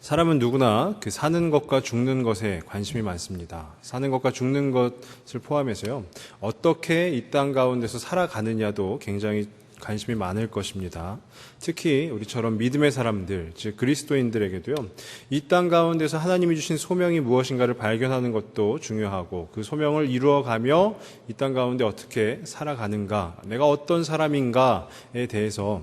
사람은 누구나 그 사는 것과 죽는 것에 관심이 많습니다. 사는 것과 죽는 것을 포함해서요, 어떻게 이 땅 가운데서 살아가느냐도 굉장히 관심이 많을 것입니다. 특히 우리처럼 믿음의 사람들, 즉 그리스도인들에게도요, 이 땅 가운데서 하나님이 주신 소명이 무엇인가를 발견하는 것도 중요하고, 그 소명을 이루어가며 이 땅 가운데 어떻게 살아가는가, 내가 어떤 사람인가에 대해서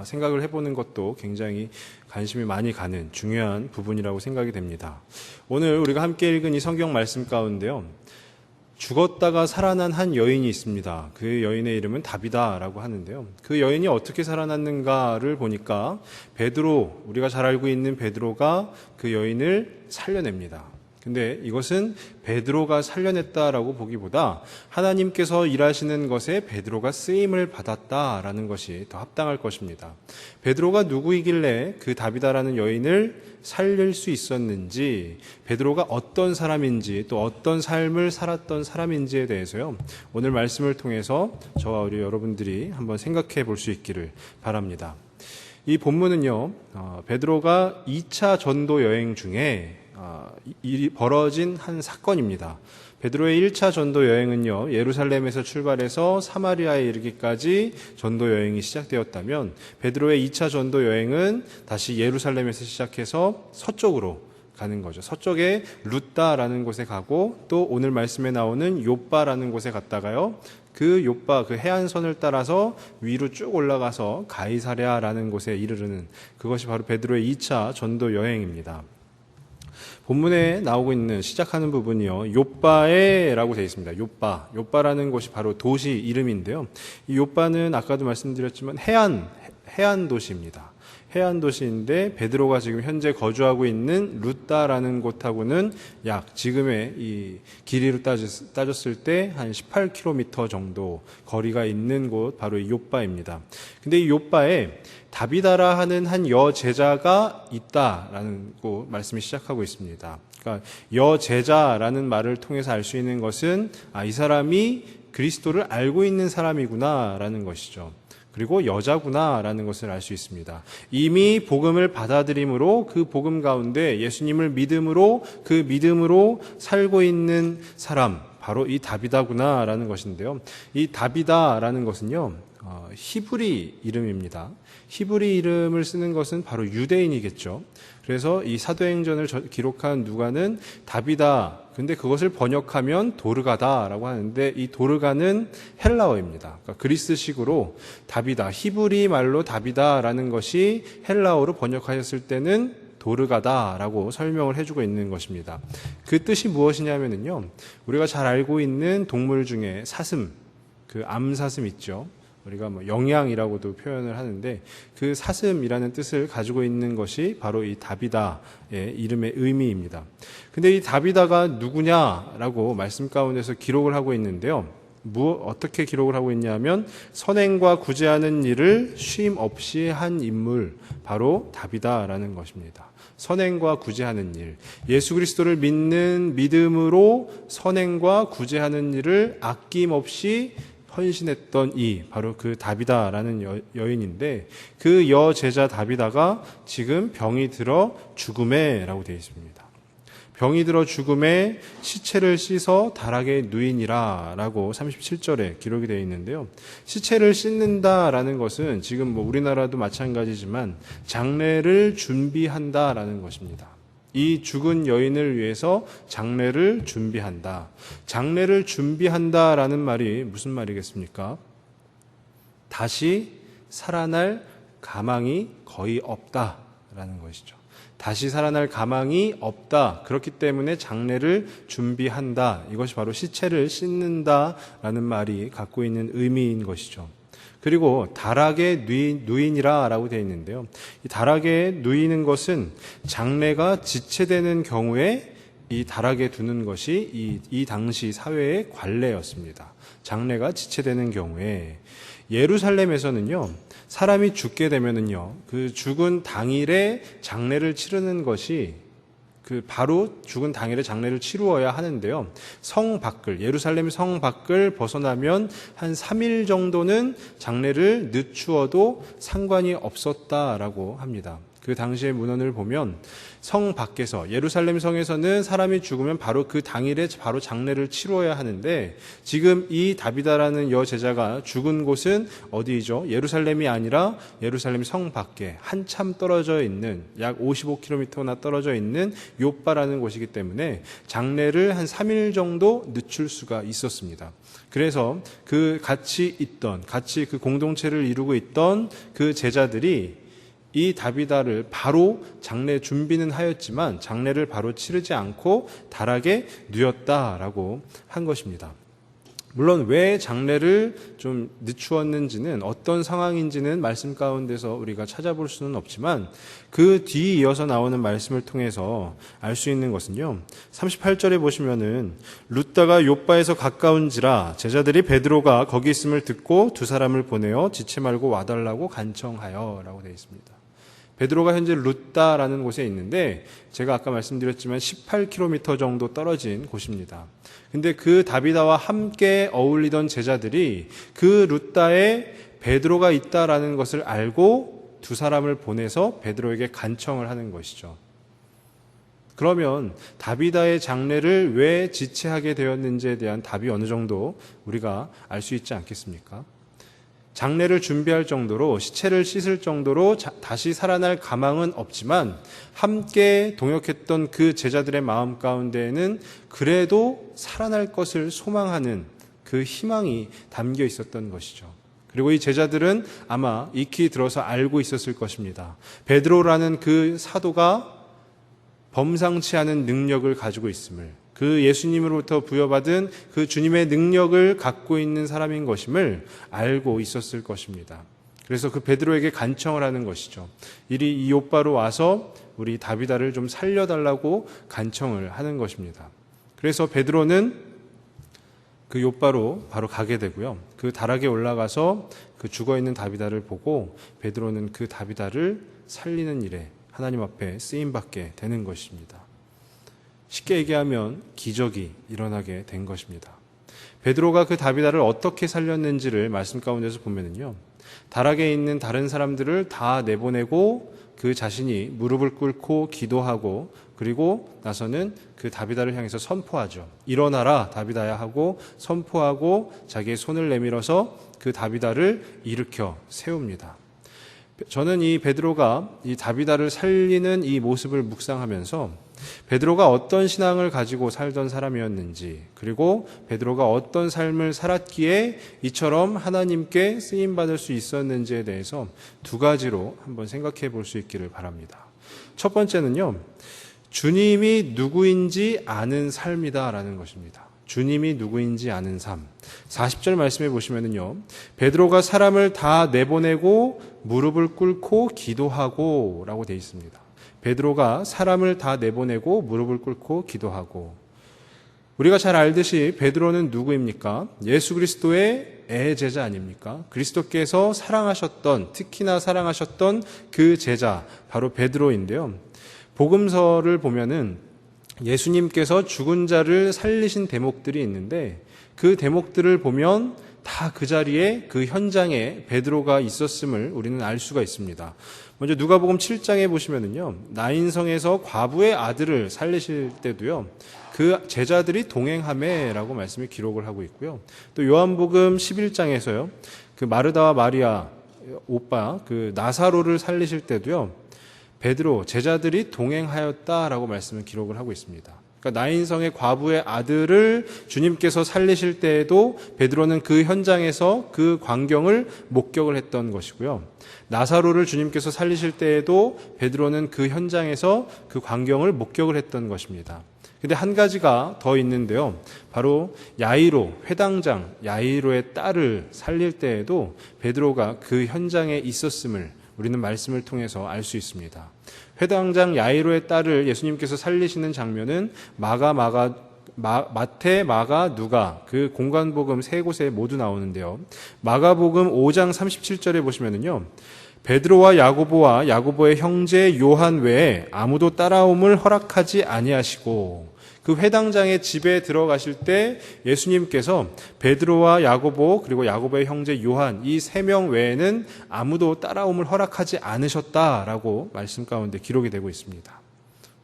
생각을 해보는 것도 굉장히 관심이 많이 가는 중요한 부분이라고 생각이 됩니다. 오늘 우리가 함께 읽은 이 성경 말씀 가운데요, 죽었다가 살아난 한 여인이 있습니다. 그 여인의 이름은 다비다라고 하는데요, 그 여인이 어떻게 살아났는가를 보니까 베드로, 우리가 잘 알고 있는 베드로가 그 여인을 살려냅니다. 근데 이것은 베드로가 살려냈다라고 보기보다 하나님께서 일하시는 것에 베드로가 쓰임을 받았다라는 것이 더 합당할 것입니다. 베드로가 누구이길래 그 다비다라는 여인을 살릴 수 있었는지, 베드로가 어떤 사람인지, 또 어떤 삶을 살았던 사람인지에 대해서요, 오늘 말씀을 통해서 저와 우리 여러분들이 한번 생각해 볼 수 있기를 바랍니다. 이 본문은요, 베드로가 2차 전도 여행 중에 일이 벌어진 한 사건입니다. 베드로의 1차 전도 여행은요, 예루살렘에서 출발해서 사마리아에 이르기까지 전도 여행이 시작되었다면, 베드로의 2차 전도 여행은 다시 예루살렘에서 시작해서 서쪽으로 가는 거죠. 서쪽에 룻다라는 곳에 가고, 또 오늘 말씀에 나오는 욥바라는 곳에 갔다가요, 그 욥바, 그 해안선을 따라서 위로 쭉 올라가서 가이사랴라는 곳에 이르르는, 그것이 바로 베드로의 2차 전도 여행입니다. 본문에 나오고 있는 시작하는 부분이요, 욥바에라고 되어 있습니다. 욥바라는 곳이 바로 도시 이름인데요, 이 욥바는 아까도 말씀드렸지만 해안 도시입니다. 해안 도시인데 베드로가 지금 현재 거주하고 있는 룻다라는 곳하고는 약 지금의 이 길이로 따졌을 때 한 18km 정도 거리가 있는 곳, 바로 이 욥바입니다. 근데 이 욥바에 다비다라 하는 한 여제자가 있다라는 말씀이 시작하고 있습니다. 그러니까 여제자라는 말을 통해서 알 수 있는 것은, 이 사람이 그리스도를 알고 있는 사람이구나라는 것이죠. 그리고 여자구나라는 것을 알 수 있습니다. 이미 복음을 받아들임으로 그 복음 가운데 예수님을 믿음으로, 그 믿음으로 살고 있는 사람, 바로 이 다비다구나라는 것인데요, 이 다비다라는 것은요, 히브리 이름입니다. 히브리 이름을 쓰는 것은 바로 유대인이겠죠. 그래서 이 사도행전을 기록한 누가는 다비다, 근데 그것을 번역하면 도르가다라고 하는데, 이 도르가는 헬라어입니다. 그러니까 그리스식으로 다비다, 히브리 말로 다비다라는 것이 헬라어로 번역하였을 때는 도르가다라고 설명을 해주고 있는 것입니다. 그 뜻이 무엇이냐면요, 우리가 잘 알고 있는 동물 중에 사슴, 그 암사슴 있죠. 우리가 영양이라고도 표현을 하는데, 그 사슴이라는 뜻을 가지고 있는 것이 바로 이 다비다의 이름의 의미입니다. 근데 이 다비다가 누구냐라고 말씀 가운데서 기록을 하고 있는데요, 어떻게 기록을 하고 있냐면, 선행과 구제하는 일을 쉼 없이 한 인물, 바로 다비다라는 것입니다. 선행과 구제하는 일, 예수 그리스도를 믿는 믿음으로 선행과 구제하는 일을 아낌없이 헌신했던 바로 그 다비다라는 여인인데, 그 여제자 다비다가 지금 병이 들어 죽음에라고 되어 있습니다. 병이 들어 죽음에 시체를 씻어 다락에 누이니라 라고 37절에 기록이 되어 있는데요, 시체를 씻는다라는 것은 지금 우리나라도 마찬가지지만 장례를 준비한다라는 것입니다. 이 죽은 여인을 위해서 장례를 준비한다. 장례를 준비한다라는 말이 무슨 말이겠습니까? 다시 살아날 가망이 거의 없다라는 것이죠. 다시 살아날 가망이 없다. 그렇기 때문에 장례를 준비한다. 이것이 바로 시체를 씻는다라는 말이 갖고 있는 의미인 것이죠. 그리고 다락에 누이니라 라고 되어 있는데요, 이 다락에 누이는 것은 장례가 지체되는 경우에 이 다락에 두는 것이 이 당시 사회의 관례였습니다. 장례가 지체되는 경우에. 예루살렘에서는요, 사람이 죽게 되면은요, 그 죽은 당일에 장례를 치르는 것이, 바로 죽은 당일에 장례를 치루어야 하는데요, 성 밖을, 예루살렘 성 밖을 벗어나면 한 3일 정도는 장례를 늦추어도 상관이 없었다라고 합니다. 그 당시의 문헌을 보면 성 밖에서, 예루살렘 성에서는 사람이 죽으면 바로 그 당일에 바로 장례를 치러야 하는데, 지금 이 다비다라는 여제자가 죽은 곳은 어디이죠? 예루살렘이 아니라 예루살렘 성 밖에 한참 떨어져 있는, 약 55km나 떨어져 있는 욥바라는 곳이기 때문에 장례를 한 3일 정도 늦출 수가 있었습니다. 그래서 같이 그 공동체를 이루고 있던 그 제자들이 이 다비다를 바로 장례 준비는 하였지만 장례를 바로 치르지 않고 다락에 누웠다라고 한 것입니다. 물론 왜 장례를 좀 늦추었는지는, 어떤 상황인지는 말씀 가운데서 우리가 찾아볼 수는 없지만 그 뒤 이어서 나오는 말씀을 통해서 알 수 있는 것은요, 38절에 보시면은 룻다가 욥바에서 가까운지라 제자들이 베드로가 거기 있음을 듣고 두 사람을 보내어 지체 말고 와달라고 간청하여 라고 되어 있습니다. 베드로가 현재 룻다라는 곳에 있는데, 제가 아까 말씀드렸지만 18km 정도 떨어진 곳입니다. 근데 그 다비다와 함께 어울리던 제자들이 그 룻다에 베드로가 있다라는 것을 알고 두 사람을 보내서 베드로에게 간청을 하는 것이죠. 그러면 다비다의 장례를 왜 지체하게 되었는지에 대한 답이 어느 정도 우리가 알 수 있지 않겠습니까? 장례를 준비할 정도로, 시체를 씻을 정도로 다시 살아날 가망은 없지만 함께 동역했던 그 제자들의 마음 가운데에는 그래도 살아날 것을 소망하는 그 희망이 담겨 있었던 것이죠. 그리고 이 제자들은 아마 익히 들어서 알고 있었을 것입니다. 베드로라는 그 사도가 범상치 않은 능력을 가지고 있음을, 그 예수님으로부터 부여받은 그 주님의 능력을 갖고 있는 사람인 것임을 알고 있었을 것입니다. 그래서 그 베드로에게 간청을 하는 것이죠. 이리 이 욥바로 와서 우리 다비다를 좀 살려달라고 간청을 하는 것입니다. 그래서 베드로는 그 욥바로 바로 가게 되고요. 그 다락에 올라가서 그 죽어있는 다비다를 보고 베드로는 그 다비다를 살리는 일에 하나님 앞에 쓰임받게 되는 것입니다. 쉽게 얘기하면 기적이 일어나게 된 것입니다. 베드로가 그 다비다를 어떻게 살렸는지를 말씀 가운데서 보면은요, 다락에 있는 다른 사람들을 다 내보내고 그 자신이 무릎을 꿇고 기도하고, 그리고 나서는 그 다비다를 향해서 선포하죠. 일어나라 다비다야 하고 선포하고 자기의 손을 내밀어서 그 다비다를 일으켜 세웁니다. 저는 이 베드로가 이 다비다를 살리는 이 모습을 묵상하면서 베드로가 어떤 신앙을 가지고 살던 사람이었는지, 그리고 베드로가 어떤 삶을 살았기에 이처럼 하나님께 쓰임받을 수 있었는지에 대해서 두 가지로 한번 생각해 볼 수 있기를 바랍니다. 첫 번째는요, 주님이 누구인지 아는 삶이다라는 것입니다. 주님이 누구인지 아는 삶. 40절 말씀해 보시면은요, 베드로가 사람을 다 내보내고 무릎을 꿇고 기도하고 라고 되어 있습니다. 베드로가 사람을 다 내보내고 무릎을 꿇고 기도하고. 우리가 잘 알듯이 베드로는 누구입니까? 예수 그리스도의 애제자 아닙니까? 그리스도께서 사랑하셨던, 특히나 사랑하셨던 그 제자, 바로 베드로인데요. 복음서를 보면은 예수님께서 죽은 자를 살리신 대목들이 있는데, 그 대목들을 보면 다 그 자리에, 그 현장에 베드로가 있었음을 우리는 알 수가 있습니다. 먼저 누가복음 7장에 보시면은요, 나인성에서 과부의 아들을 살리실 때도요, 그 제자들이 동행하매라고 말씀이 기록을 하고 있고요. 또 요한복음 11장에서요, 그 마르다와 마리아 오빠 그 나사로를 살리실 때도요, 베드로 제자들이 동행하였다라고 말씀을 기록을 하고 있습니다. 그러니까 나인성의 과부의 아들을 주님께서 살리실 때에도 베드로는 그 현장에서 그 광경을 목격을 했던 것이고요. 나사로를 주님께서 살리실 때에도 베드로는 그 현장에서 그 광경을 목격을 했던 것입니다. 근데 한 가지가 더 있는데요. 바로 야이로, 회당장 야이로의 딸을 살릴 때에도 베드로가 그 현장에 있었음을 우리는 말씀을 통해서 알 수 있습니다. 회당장 야이로의 딸을 예수님께서 살리시는 장면은 마태, 마가, 누가 그 공관복음 세 곳에 모두 나오는데요. 마가복음 5장 37절에 보시면은요, 베드로와 야고보의 형제 요한 외에 아무도 따라옴을 허락하지 아니하시고, 그 회당장의 집에 들어가실 때 예수님께서 베드로와 야고보 그리고 야고보의 형제 요한 이 3명 외에는 아무도 따라옴을 허락하지 않으셨다라고 말씀 가운데 기록이 되고 있습니다.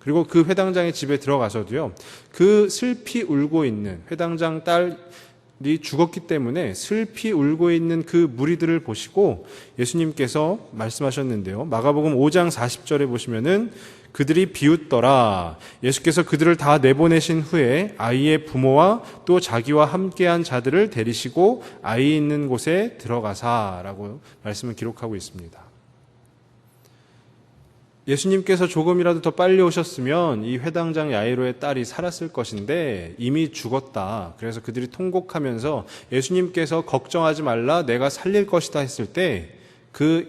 그리고 그 회당장의 집에 들어가서도요, 그 슬피 울고 있는 회당장 딸이 죽었기 때문에 슬피 울고 있는 그 무리들을 보시고 예수님께서 말씀하셨는데요. 마가복음 5장 40절에 보시면은 그들이 비웃더라. 예수께서 그들을 다 내보내신 후에 아이의 부모와 또 자기와 함께한 자들을 데리시고 아이 있는 곳에 들어가사라고 말씀을 기록하고 있습니다. 예수님께서 조금이라도 더 빨리 오셨으면 이 회당장 야이로의 딸이 살았을 것인데 이미 죽었다. 그래서 그들이 통곡하면서 예수님께서 걱정하지 말라, 내가 살릴 것이다 했을 때 그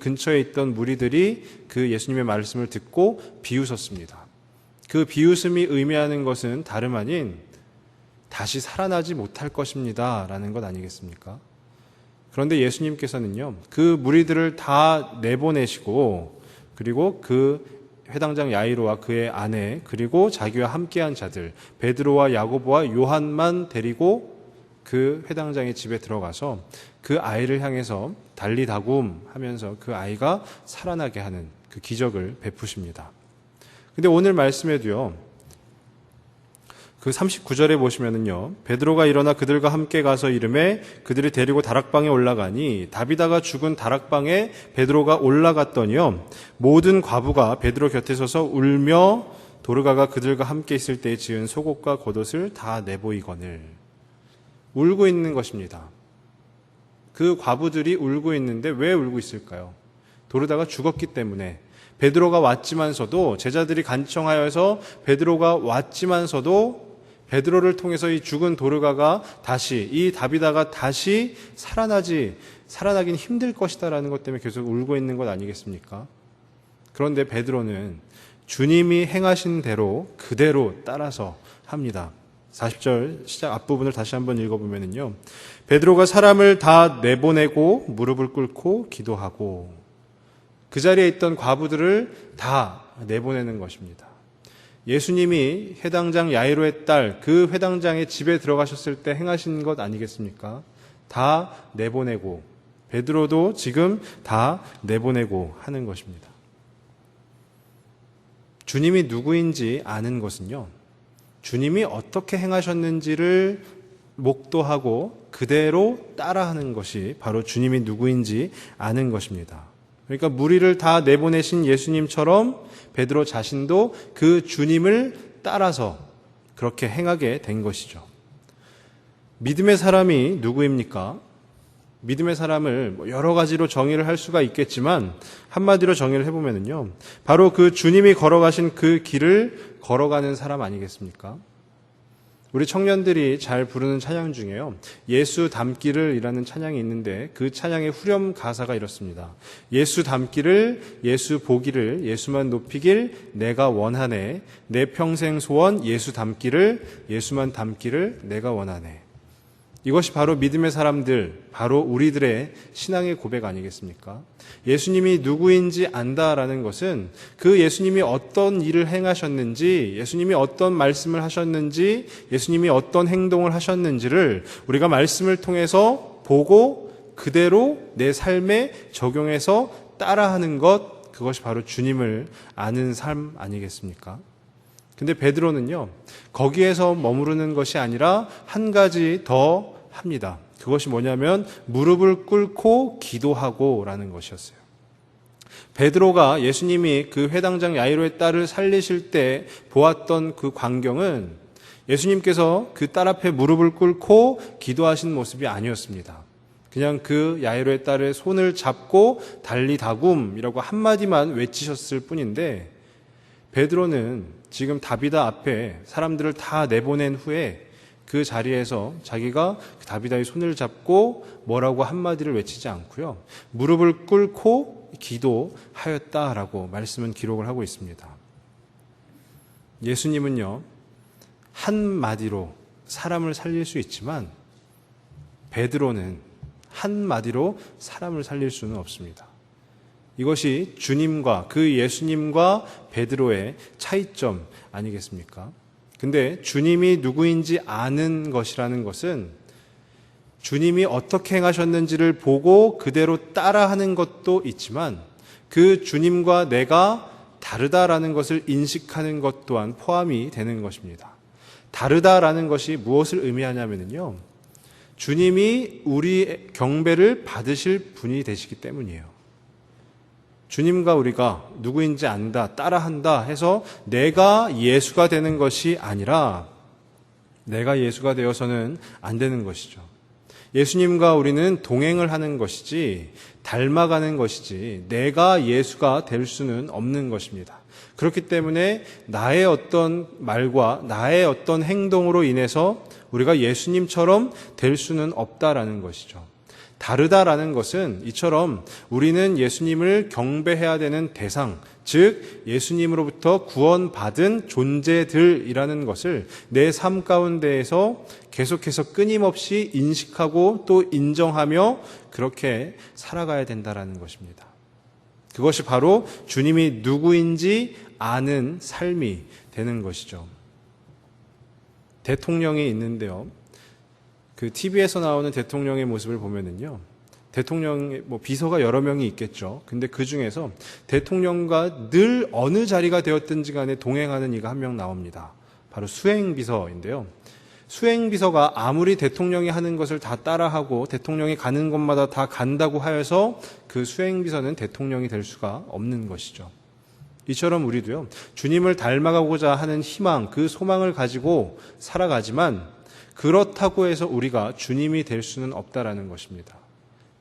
근처에 있던 무리들이 그 예수님의 말씀을 듣고 비웃었습니다. 그 비웃음이 의미하는 것은 다름 아닌 다시 살아나지 못할 것입니다 라는 것 아니겠습니까? 그런데 예수님께서는요, 그 무리들을 다 내보내시고 그리고 그 회당장 야이로와 그의 아내 그리고 자기와 함께한 자들 베드로와 야고보와 요한만 데리고 그 회당장의 집에 들어가서 그 아이를 향해서 달리다굼 하면서 그 아이가 살아나게 하는 그 기적을 베푸십니다. 근데 오늘 말씀에도요, 그 39절에 보시면은요, 베드로가 일어나 그들과 함께 가서 이르매 그들이 데리고 다락방에 올라가니 다비다가 죽은 다락방에 베드로가 올라갔더니요, 모든 과부가 베드로 곁에 서서 울며 도르가가 그들과 함께 있을 때에 지은 속옷과 겉옷을 다 내보이거늘. 울고 있는 것입니다. 그 과부들이 울고 있는데 왜 울고 있을까요? 도르다가 죽었기 때문에. 베드로가 왔지만서도 제자들이 간청하여서 베드로가 왔지만서도 베드로를 통해서 이 죽은 도르가가 다시, 이 다비다가 다시 살아나긴 힘들 것이다라는 것 때문에 계속 울고 있는 것 아니겠습니까? 그런데 베드로는 주님이 행하신 대로 그대로 따라서 합니다. 40절 시작 앞부분을 다시 한번 읽어보면요, 베드로가 사람을 다 내보내고 무릎을 꿇고 기도하고, 그 자리에 있던 과부들을 다 내보내는 것입니다. 예수님이 회당장 야이로의 딸, 그 회당장의 집에 들어가셨을 때 행하신 것 아니겠습니까? 다 내보내고, 베드로도 지금 다 내보내고 하는 것입니다. 주님이 누구인지 아는 것은요, 주님이 어떻게 행하셨는지를 목도하고 그대로 따라하는 것이 바로 주님이 누구인지 아는 것입니다. 그러니까 무리를 다 내보내신 예수님처럼 베드로 자신도 그 주님을 따라서 그렇게 행하게 된 것이죠. 믿음의 사람이 누구입니까? 믿음의 사람을 여러 가지로 정의를 할 수가 있겠지만 한마디로 정의를 해보면요, 바로 그 주님이 걸어가신 그 길을 걸어가는 사람 아니겠습니까? 우리 청년들이 잘 부르는 찬양 중에요, 예수 닮기를 이라는 찬양이 있는데 그 찬양의 후렴 가사가 이렇습니다. 예수 닮기를, 예수 보기를, 예수만 높이길 내가 원하네. 내 평생 소원 예수 닮기를, 예수만 닮기를 내가 원하네. 이것이 바로 믿음의 사람들, 바로 우리들의 신앙의 고백 아니겠습니까? 예수님이 누구인지 안다라는 것은 그 예수님이 어떤 일을 행하셨는지, 예수님이 어떤 말씀을 하셨는지, 예수님이 어떤 행동을 하셨는지를 우리가 말씀을 통해서 보고 그대로 내 삶에 적용해서 따라하는 것, 그것이 바로 주님을 아는 삶 아니겠습니까? 근데 베드로는요, 거기에서 머무르는 것이 아니라 한 가지 더 합니다. 그것이 뭐냐면 무릎을 꿇고 기도하고 라는 것이었어요. 베드로가 예수님이 그 회당장 야이로의 딸을 살리실 때 보았던 그 광경은 예수님께서 그 딸 앞에 무릎을 꿇고 기도하신 모습이 아니었습니다. 그냥 그 야이로의 딸의 손을 잡고 달리다굼이라고 한마디만 외치셨을 뿐인데, 베드로는 지금 다비다 앞에 사람들을 다 내보낸 후에 그 자리에서 자기가 다비다의 손을 잡고 뭐라고 한마디를 외치지 않고요, 무릎을 꿇고 기도하였다라고 말씀은 기록을 하고 있습니다. 예수님은요, 한마디로 사람을 살릴 수 있지만 베드로는 한마디로 사람을 살릴 수는 없습니다. 이것이 주님과 그 예수님과 베드로의 차이점 아니겠습니까? 근데 주님이 누구인지 아는 것이라는 것은 주님이 어떻게 행하셨는지를 보고 그대로 따라하는 것도 있지만 그 주님과 내가 다르다라는 것을 인식하는 것 또한 포함이 되는 것입니다. 다르다라는 것이 무엇을 의미하냐면요, 주님이 우리의 경배를 받으실 분이 되시기 때문이에요. 주님과 우리가 누구인지 안다, 따라한다 해서 내가 예수가 되는 것이 아니라 내가 예수가 되어서는 안 되는 것이죠. 예수님과 우리는 동행을 하는 것이지 닮아가는 것이지 내가 예수가 될 수는 없는 것입니다. 그렇기 때문에 나의 어떤 말과 나의 어떤 행동으로 인해서 우리가 예수님처럼 될 수는 없다라는 것이죠. 다르다라는 것은 이처럼 우리는 예수님을 경배해야 되는 대상, 즉 예수님으로부터 구원받은 존재들이라는 것을 내 삶 가운데에서 계속해서 끊임없이 인식하고 또 인정하며 그렇게 살아가야 된다라는 것입니다. 그것이 바로 주님이 누구인지 아는 삶이 되는 것이죠. 대통령이 있는데요, 그 TV에서 나오는 대통령의 모습을 보면은요, 대통령의 비서가 여러 명이 있겠죠. 근데 그 중에서 대통령과 늘 어느 자리가 되었든지 간에 동행하는 이가 한 명 나옵니다. 바로 수행비서인데요. 수행비서가 아무리 대통령이 하는 것을 다 따라하고 대통령이 가는 곳마다 다 간다고 하여서 그 수행비서는 대통령이 될 수가 없는 것이죠. 이처럼 우리도요, 주님을 닮아가고자 하는 희망, 그 소망을 가지고 살아가지만 그렇다고 해서 우리가 주님이 될 수는 없다라는 것입니다.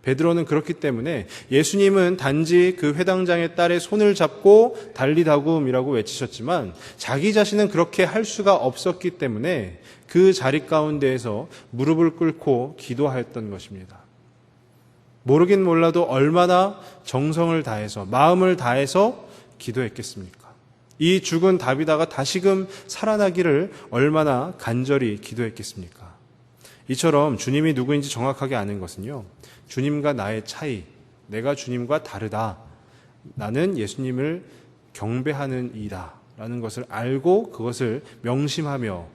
베드로는 그렇기 때문에 예수님은 단지 그 회당장의 딸의 손을 잡고 달리다굼이라고 외치셨지만 자기 자신은 그렇게 할 수가 없었기 때문에 그 자리 가운데에서 무릎을 꿇고 기도하였던 것입니다. 모르긴 몰라도 얼마나 정성을 다해서 마음을 다해서 기도했겠습니까? 이 죽은 다비다가 다시금 살아나기를 얼마나 간절히 기도했겠습니까? 이처럼 주님이 누구인지 정확하게 아는 것은요, 주님과 나의 차이, 내가 주님과 다르다, 나는 예수님을 경배하는 이다 라는 것을 알고 그것을 명심하며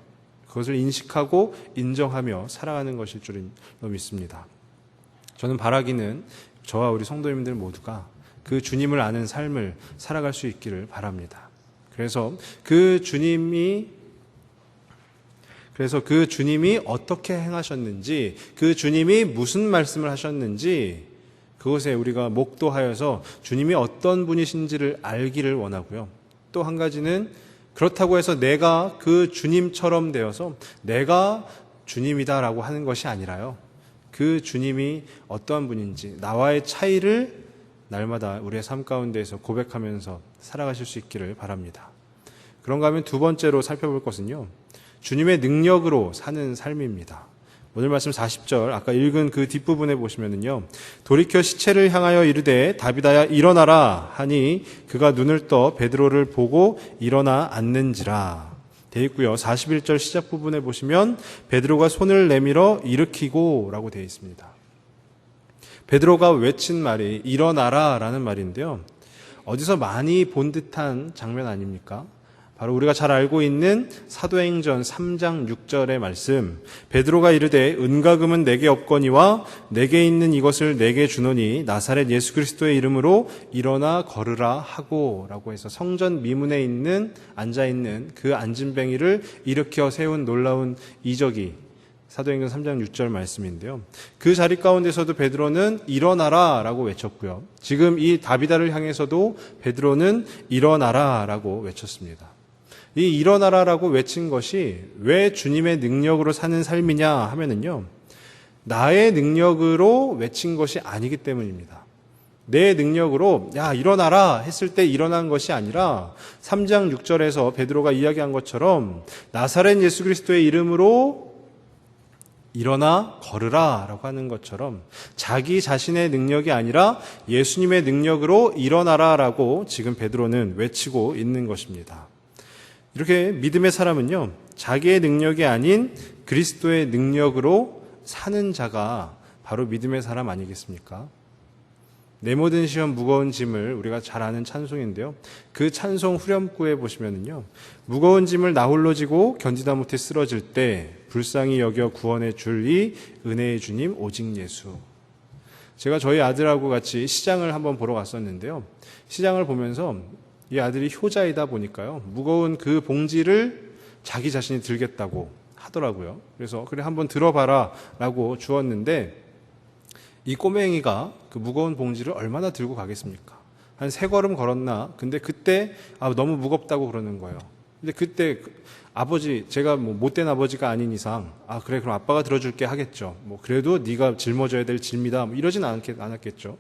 그것을 인식하고 인정하며 살아가는 것일 줄로 믿습니다. 저는 바라기는 저와 우리 성도님들 모두가 그 주님을 아는 삶을 살아갈 수 있기를 바랍니다. 그래서 그 주님이 어떻게 행하셨는지, 그 주님이 무슨 말씀을 하셨는지 그것에 우리가 목도하여서 주님이 어떤 분이신지를 알기를 원하고요. 또 한 가지는 그렇다고 해서 내가 그 주님처럼 되어서 내가 주님이다라고 하는 것이 아니라요, 그 주님이 어떠한 분인지 나와의 차이를 날마다 우리의 삶 가운데에서 고백하면서 살아가실 수 있기를 바랍니다. 그런가 하면 두 번째로 살펴볼 것은요, 주님의 능력으로 사는 삶입니다. 오늘 말씀 40절 아까 읽은 그 뒷부분에 보시면은요, 돌이켜 시체를 향하여 이르되 다비다야 일어나라 하니 그가 눈을 떠 베드로를 보고 일어나 앉는지라 되어 있고요. 41절 시작 부분에 보시면 베드로가 손을 내밀어 일으키고 라고 되어 있습니다. 베드로가 외친 말이 일어나라 라는 말인데요, 어디서 많이 본 듯한 장면 아닙니까? 바로 우리가 잘 알고 있는 사도행전 3장 6절의 말씀, 베드로가 이르되 은과 금은 내게 없거니와 내게 있는 이것을 내게 주노니 나사렛 예수 그리스도의 이름으로 일어나 걸으라 하고 라고 해서 성전 미문에 앉아있는 그 안진뱅이를 일으켜 세운 놀라운 이적이 사도행전 3장 6절 말씀인데요, 그 자리 가운데서도 베드로는 일어나라 라고 외쳤고요, 지금 이 다비다를 향해서도 베드로는 일어나라 라고 외쳤습니다. 이 일어나라라고 외친 것이 왜 주님의 능력으로 사는 삶이냐 하면은요, 나의 능력으로 외친 것이 아니기 때문입니다. 내 능력으로 야 일어나라 했을 때 일어난 것이 아니라 3장 6절에서 베드로가 이야기한 것처럼 나사렛 예수 그리스도의 이름으로 일어나 걸으라 라고 하는 것처럼 자기 자신의 능력이 아니라 예수님의 능력으로 일어나라 라고 지금 베드로는 외치고 있는 것입니다. 이렇게 믿음의 사람은요, 자기의 능력이 아닌 그리스도의 능력으로 사는 자가 바로 믿음의 사람 아니겠습니까? 내 모든 시험 무거운 짐을 우리가 잘 아는 찬송인데요. 그 찬송 후렴구에 보시면은요. 무거운 짐을 나 홀로 지고 견디다 못해 쓰러질 때 불쌍히 여겨 구원해 줄 이 은혜의 주님 오직 예수. 제가 저희 아들하고 같이 시장을 한번 보러 갔었는데요. 시장을 보면서 이 아들이 효자이다 보니까요. 무거운 그 봉지를 자기 자신이 들겠다고 하더라고요. 그래서 그래 한번 들어봐라 라고 주었는데 이 꼬맹이가 그 무거운 봉지를 얼마나 들고 가겠습니까? 한 3걸음 걸었나? 근데 그때 너무 무겁다고 그러는 거예요. 근데 그때 아버지, 제가 뭐 못된 아버지가 아닌 이상 그래 그럼 아빠가 들어줄게 하겠죠. 뭐 그래도 네가 짊어져야 될 짐이다 뭐 이러진 않았겠죠.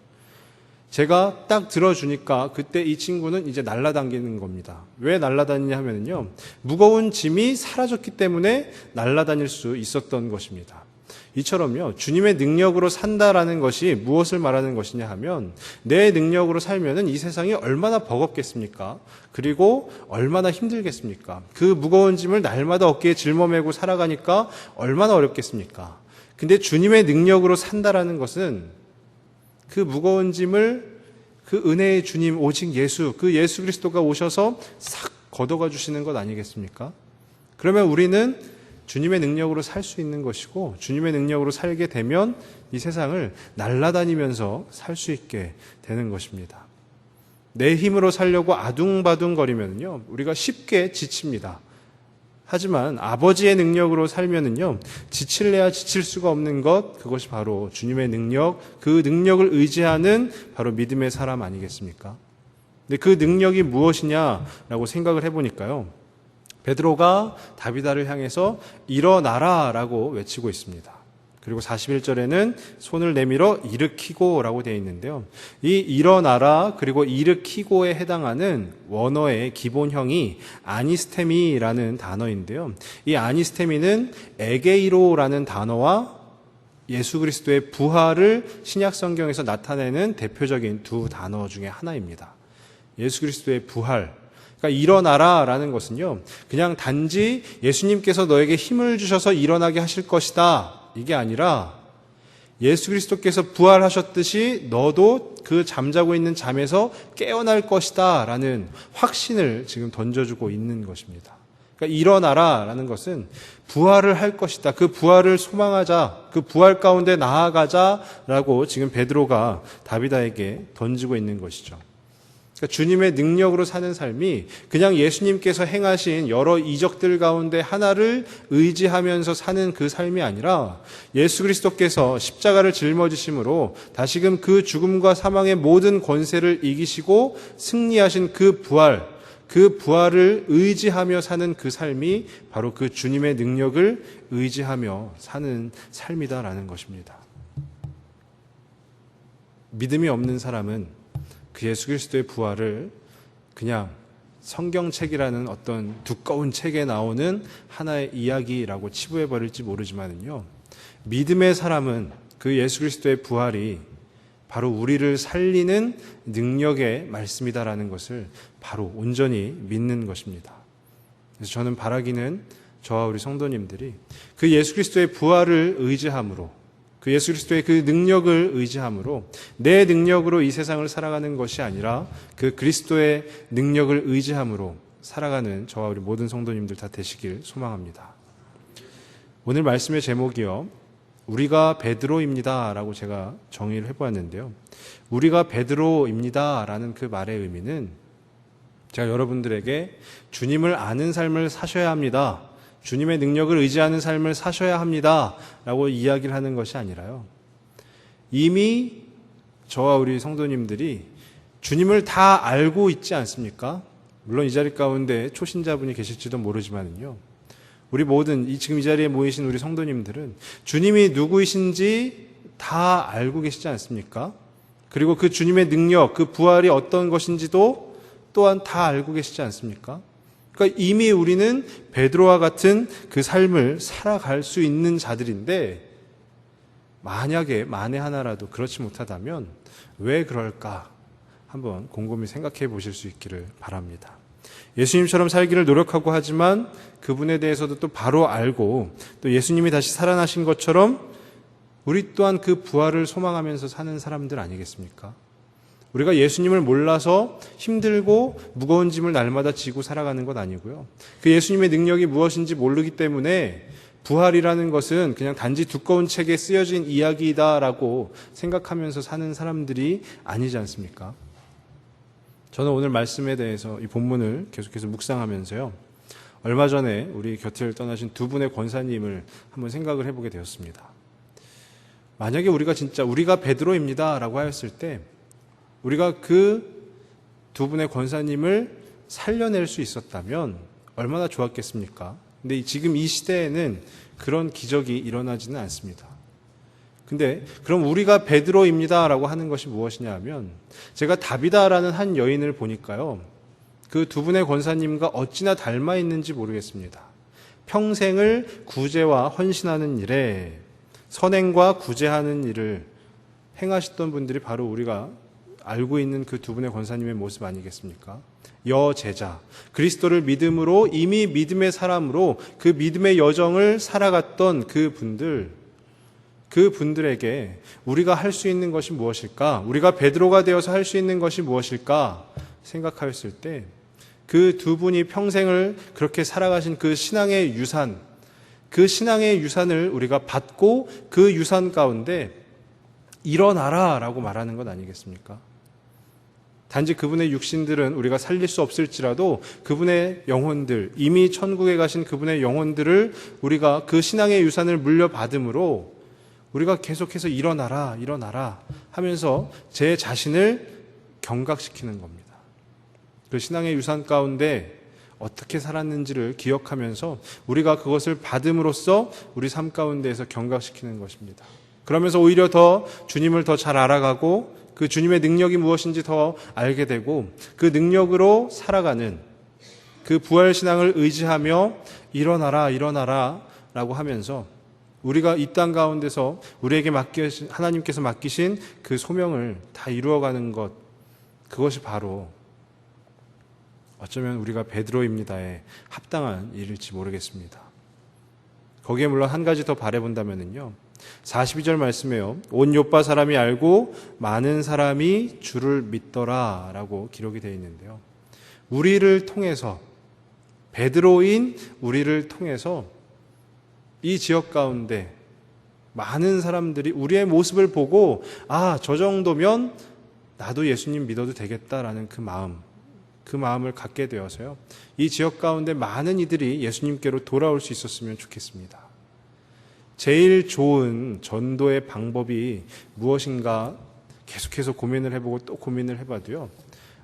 제가 딱 들어주니까 그때 이 친구는 이제 날아다니는 겁니다. 왜 날아다니냐 하면요. 무거운 짐이 사라졌기 때문에 날아다닐 수 있었던 것입니다. 이처럼요. 주님의 능력으로 산다라는 것이 무엇을 말하는 것이냐 하면 내 능력으로 살면은 이 세상이 얼마나 버겁겠습니까? 그리고 얼마나 힘들겠습니까? 그 무거운 짐을 날마다 어깨에 짊어매고 살아가니까 얼마나 어렵겠습니까? 근데 주님의 능력으로 산다라는 것은 그 무거운 짐을 그 은혜의 주님 오직 예수, 그 예수 그리스도가 오셔서 싹 걷어가 주시는 것 아니겠습니까? 그러면 우리는 주님의 능력으로 살 수 있는 것이고 주님의 능력으로 살게 되면 이 세상을 날아다니면서 살 수 있게 되는 것입니다. 내 힘으로 살려고 아둥바둥거리면요 우리가 쉽게 지칩니다. 하지만 아버지의 능력으로 살면은요 지칠래야 지칠 수가 없는 것, 그것이 바로 주님의 능력, 그 능력을 의지하는 바로 믿음의 사람 아니겠습니까? 근데 그 능력이 무엇이냐라고 생각을 해보니까요, 베드로가 다비다를 향해서 일어나라라고 외치고 있습니다. 그리고 41절에는 손을 내밀어 일으키고라고 되어 있는데요. 이 일어나라 그리고 일으키고에 해당하는 원어의 기본형이 아니스테미라는 단어인데요. 이 아니스테미는 에게이로라는 단어와 예수 그리스도의 부활을 신약 성경에서 나타내는 대표적인 두 단어 중에 하나입니다. 예수 그리스도의 부활, 그러니까 일어나라라는 것은요, 그냥 단지 예수님께서 너에게 힘을 주셔서 일어나게 하실 것이다, 이게 아니라 예수 그리스도께서 부활하셨듯이 너도 그 잠자고 있는 잠에서 깨어날 것이다 라는 확신을 지금 던져주고 있는 것입니다. 그러니까 일어나라라는 것은 부활을 할 것이다, 그 부활을 소망하자, 그 부활 가운데 나아가자라고 지금 베드로가 다비다에게 던지고 있는 것이죠. 그러니까 주님의 능력으로 사는 삶이 그냥 예수님께서 행하신 여러 이적들 가운데 하나를 의지하면서 사는 그 삶이 아니라 예수 그리스도께서 십자가를 짊어지심으로 다시금 그 죽음과 사망의 모든 권세를 이기시고 승리하신 그 부활을 의지하며 사는 그 삶이 바로 그 주님의 능력을 의지하며 사는 삶이다라는 것입니다. 믿음이 없는 사람은 그 예수 그리스도의 부활을 그냥 성경책이라는 어떤 두꺼운 책에 나오는 하나의 이야기라고 치부해버릴지 모르지만요, 믿음의 사람은 그 예수 그리스도의 부활이 바로 우리를 살리는 능력의 말씀이다라는 것을 바로 온전히 믿는 것입니다. 그래서 저는 바라기는 저와 우리 성도님들이 그 예수 그리스도의 부활을 의지함으로, 그 예수 그리스도의 그 능력을 의지함으로 내 능력으로 이 세상을 살아가는 것이 아니라 그 그리스도의 능력을 의지함으로 살아가는 저와 우리 모든 성도님들 다 되시길 소망합니다. 오늘 말씀의 제목이요, 우리가 베드로입니다 라고 제가 정의를 해보았는데요. 우리가 베드로입니다 라는 그 말의 의미는 제가 여러분들에게 주님을 아는 삶을 사셔야 합니다, 주님의 능력을 의지하는 삶을 사셔야 합니다 라고 이야기를 하는 것이 아니라요, 이미 저와 우리 성도님들이 주님을 다 알고 있지 않습니까? 물론 이 자리 가운데 초신자분이 계실지도 모르지만요, 우리 모든 지금 이 자리에 모이신 우리 성도님들은 주님이 누구이신지 다 알고 계시지 않습니까? 그리고 그 주님의 능력, 그 부활이 어떤 것인지도 또한 다 알고 계시지 않습니까? 그러니까 이미 우리는 베드로와 같은 그 삶을 살아갈 수 있는 자들인데, 만약에 만에 하나라도 그렇지 못하다면 왜 그럴까 한번 곰곰이 생각해 보실 수 있기를 바랍니다. 예수님처럼 살기를 노력하고 하지만 그분에 대해서도 또 바로 알고 또 예수님이 다시 살아나신 것처럼 우리 또한 그 부활을 소망하면서 사는 사람들 아니겠습니까? 우리가 예수님을 몰라서 힘들고 무거운 짐을 날마다 지고 살아가는 것 아니고요. 그 예수님의 능력이 무엇인지 모르기 때문에 부활이라는 것은 그냥 단지 두꺼운 책에 쓰여진 이야기다라고 생각하면서 사는 사람들이 아니지 않습니까? 저는 오늘 말씀에 대해서 이 본문을 계속해서 묵상하면서요. 얼마 전에 우리 곁을 떠나신 두 분의 권사님을 한번 생각을 해보게 되었습니다. 만약에 우리가 베드로입니다 라고 하였을 때 우리가 그 두 분의 권사님을 살려낼 수 있었다면 얼마나 좋았겠습니까? 근데 지금 이 시대에는 그런 기적이 일어나지는 않습니다. 근데 그럼 우리가 베드로입니다 라고 하는 것이 무엇이냐 하면 제가 다비다라는 한 여인을 보니까요. 그 두 분의 권사님과 어찌나 닮아 있는지 모르겠습니다. 평생을 구제와 헌신하는 일에 선행과 구제하는 일을 행하셨던 분들이 바로 우리가 알고 있는 그 두 분의 권사님의 모습 아니겠습니까? 여제자, 그리스도를 믿음으로 이미 믿음의 사람으로 그 믿음의 여정을 살아갔던 그분들에게 우리가 할 수 있는 것이 무엇일까? 우리가 베드로가 되어서 할 수 있는 것이 무엇일까? 생각하였을 때 그 두 분이 평생을 그렇게 살아가신 그 신앙의 유산, 그 신앙의 유산을 우리가 받고 그 유산 가운데 일어나라 라고 말하는 것 아니겠습니까? 단지 그분의 육신들은 우리가 살릴 수 없을지라도 그분의 영혼들, 이미 천국에 가신 그분의 영혼들을 우리가 그 신앙의 유산을 물려받음으로 우리가 계속해서 일어나라 하면서 제 자신을 경각시키는 겁니다. 그 신앙의 유산 가운데 어떻게 살았는지를 기억하면서 우리가 그것을 받음으로써 우리 삶 가운데에서 경각시키는 것입니다. 그러면서 오히려 더 주님을 더 잘 알아가고 그 주님의 능력이 무엇인지 더 알게 되고 그 능력으로 살아가는 그 부활신앙을 의지하며 일어나라 라고 하면서 우리가 이 땅 가운데서 우리에게 하나님께서 맡기신 그 소명을 다 이루어가는 것, 그것이 바로 어쩌면 우리가 베드로입니다에 합당한 일일지 모르겠습니다. 거기에 물론 한 가지 더 바라본다면요. 42절 말씀에요. 온 요파 사람이 알고 많은 사람이 주를 믿더라 라고 기록이 되어 있는데요. 우리를 통해서, 베드로인 우리를 통해서 이 지역 가운데 많은 사람들이 우리의 모습을 보고 저 정도면 나도 예수님 믿어도 되겠다라는 그 마음을 갖게 되어서요. 이 지역 가운데 많은 이들이 예수님께로 돌아올 수 있었으면 좋겠습니다. 제일 좋은 전도의 방법이 무엇인가 계속해서 고민을 해보고 또 고민을 해봐도요.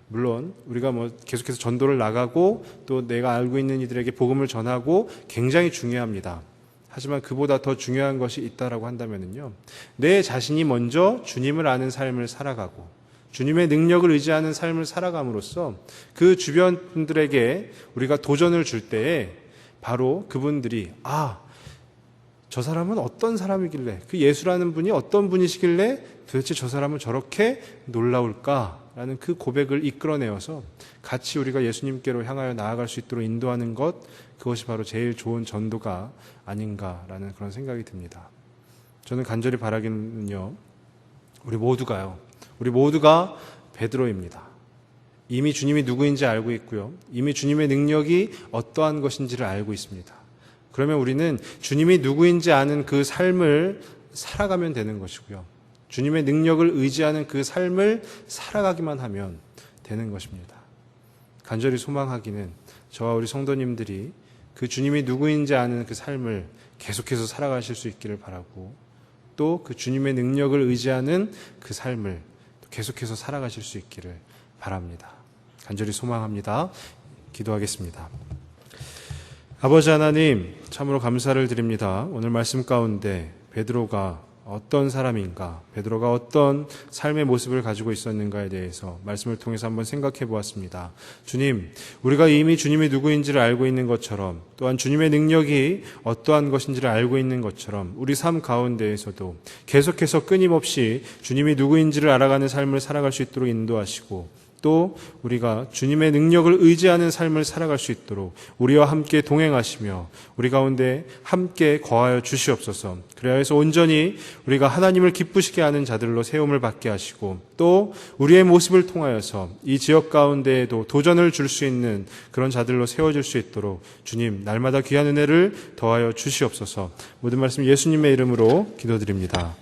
물론 우리가 계속해서 전도를 나가고 또 내가 알고 있는 이들에게 복음을 전하고 굉장히 중요합니다. 하지만 그보다 더 중요한 것이 있다라고 한다면요. 내 자신이 먼저 주님을 아는 삶을 살아가고 주님의 능력을 의지하는 삶을 살아감으로써 그 주변 분들에게 우리가 도전을 줄 때에 바로 그분들이 저 사람은 어떤 사람이길래, 그 예수라는 분이 어떤 분이시길래 도대체 저 사람은 저렇게 놀라울까라는 그 고백을 이끌어내어서 같이 우리가 예수님께로 향하여 나아갈 수 있도록 인도하는 것, 그것이 바로 제일 좋은 전도가 아닌가라는 그런 생각이 듭니다. 저는 간절히 바라기는요, 우리 모두가 베드로입니다. 이미 주님이 누구인지 알고 있고요. 이미 주님의 능력이 어떠한 것인지를 알고 있습니다. 그러면 우리는 주님이 누구인지 아는 그 삶을 살아가면 되는 것이고요. 주님의 능력을 의지하는 그 삶을 살아가기만 하면 되는 것입니다. 간절히 소망하기는 저와 우리 성도님들이 그 주님이 누구인지 아는 그 삶을 계속해서 살아가실 수 있기를 바라고 또 그 주님의 능력을 의지하는 그 삶을 계속해서 살아가실 수 있기를 바랍니다. 간절히 소망합니다. 기도하겠습니다. 아버지 하나님, 참으로 감사를 드립니다. 오늘 말씀 가운데 베드로가 어떤 사람인가, 베드로가 어떤 삶의 모습을 가지고 있었는가에 대해서 말씀을 통해서 한번 생각해 보았습니다. 주님, 우리가 이미 주님이 누구인지를 알고 있는 것처럼 또한 주님의 능력이 어떠한 것인지를 알고 있는 것처럼 우리 삶 가운데에서도 계속해서 끊임없이 주님이 누구인지를 알아가는 삶을 살아갈 수 있도록 인도하시고 또 우리가 주님의 능력을 의지하는 삶을 살아갈 수 있도록 우리와 함께 동행하시며 우리 가운데 함께 거하여 주시옵소서. 그래야 해서 온전히 우리가 하나님을 기쁘시게 하는 자들로 세움을 받게 하시고 또 우리의 모습을 통하여서 이 지역 가운데에도 도전을 줄 수 있는 그런 자들로 세워질 수 있도록 주님 날마다 귀한 은혜를 더하여 주시옵소서. 모든 말씀 예수님의 이름으로 기도드립니다.